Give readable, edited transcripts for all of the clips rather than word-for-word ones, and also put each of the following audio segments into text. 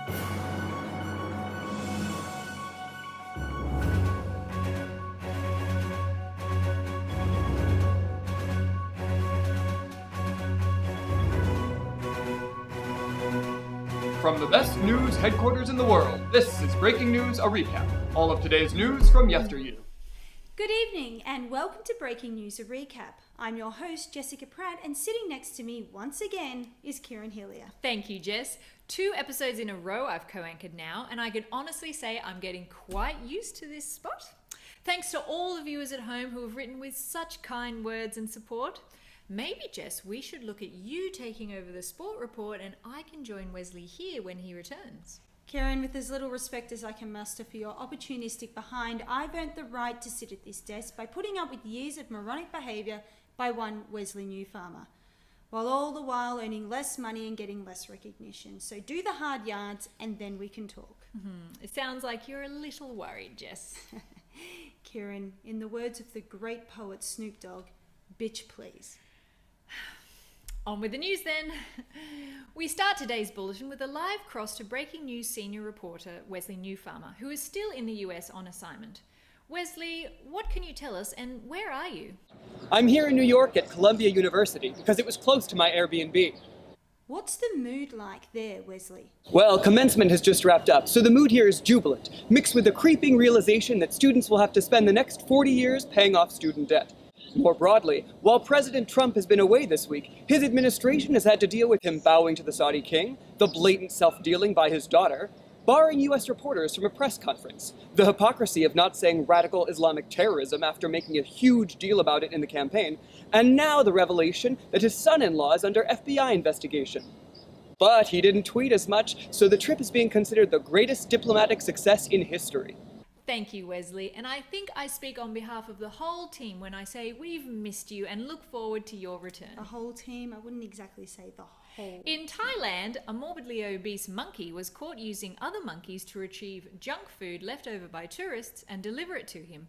From the best news headquarters in the world, this is Breaking News, a recap. All of today's news from yesteryear. Good evening and welcome to Breaking News, a recap. I'm your host, Jessica Pratt, and sitting next to me once again is Kieran Hillier. Thank you, Jess. 2 episodes in a row I've co-anchored now, and I can honestly say I'm getting quite used to this spot. Thanks to all the viewers at home who have written with such kind words and support. Maybe, Jess, we should look at you taking over the sport report and I can join Wesley here when he returns. Kieran, with as little respect as I can muster for your opportunistic behind, I've earned the right to sit at this desk by putting up with years of moronic behaviour by one Wesley Newfarmer, while all the while earning less money and getting less recognition. So do the hard yards and then we can talk. It sounds like you're a little worried, Jess. Kieran, in the words of the great poet Snoop Dogg, bitch please. On with the news then. We start today's bulletin with a live cross to Breaking News senior reporter Wesley Newfarmer, who is still in the US on assignment. Wesley, what can you tell us and where are you? I'm here in New York at Columbia University because it was close to my Airbnb. What's the mood like there, Wesley? Well, commencement has just wrapped up, so the mood here is jubilant, mixed with the creeping realization that students will have to spend the next 40 years paying off student debt. More broadly, while President Trump has been away this week, his administration has had to deal with him bowing to the Saudi king, the blatant self-dealing by his daughter, barring U.S. reporters from a press conference, the hypocrisy of not saying radical Islamic terrorism after making a huge deal about it in the campaign, and now the revelation that his son-in-law is under FBI investigation. But he didn't tweet as much, so the trip is being considered the greatest diplomatic success in history. Thank you, Wesley, and I think I speak on behalf of the whole team when I say we've missed you and look forward to your return. The whole team? I wouldn't exactly say the whole. In Thailand, a morbidly obese monkey was caught using other monkeys to retrieve junk food left over by tourists and deliver it to him.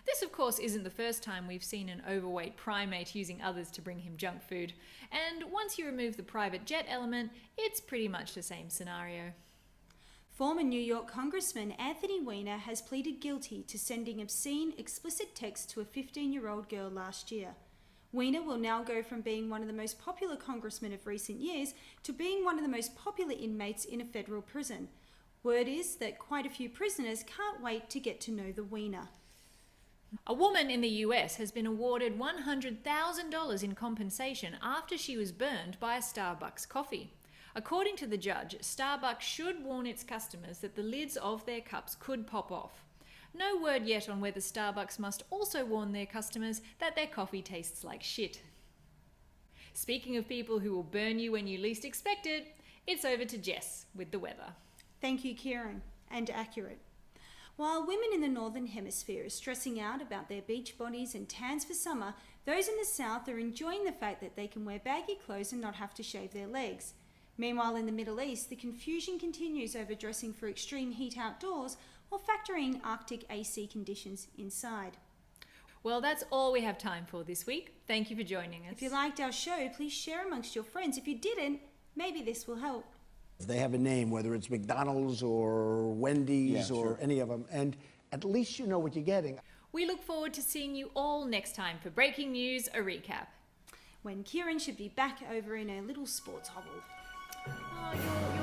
This, of course, isn't the first time we've seen an overweight primate using others to bring him junk food, and once you remove the private jet element, it's pretty much the same scenario. Former New York Congressman Anthony Weiner has pleaded guilty to sending obscene, explicit texts to a 15-year-old girl last year. Weiner will now go from being one of the most popular congressmen of recent years to being one of the most popular inmates in a federal prison. Word is that quite a few prisoners can't wait to get to know the Weiner. A woman in the US has been awarded $100,000 in compensation after she was burned by a Starbucks coffee. According to the judge, Starbucks should warn its customers that the lids of their cups could pop off. No word yet on whether Starbucks must also warn their customers that their coffee tastes like shit. Speaking of people who will burn you when you least expect it, it's over to Jess with the weather. Thank you, Kieran, and accurate. While women in the Northern Hemisphere are stressing out about their beach bodies and tans for summer, those in the South are enjoying the fact that they can wear baggy clothes and not have to shave their legs. Meanwhile, in the Middle East, the confusion continues over dressing for extreme heat outdoors or factoring Arctic AC conditions inside. Well, that's all we have time for this week. Thank you for joining us. If you liked our show, please share amongst your friends. If you didn't, maybe this will help. They have a name, whether it's McDonald's or Wendy's or any of them, and at least you know what you're getting. We look forward to seeing you all next time for Breaking News, a recap. When Kieran should be back over in a little sports hovel. Oh,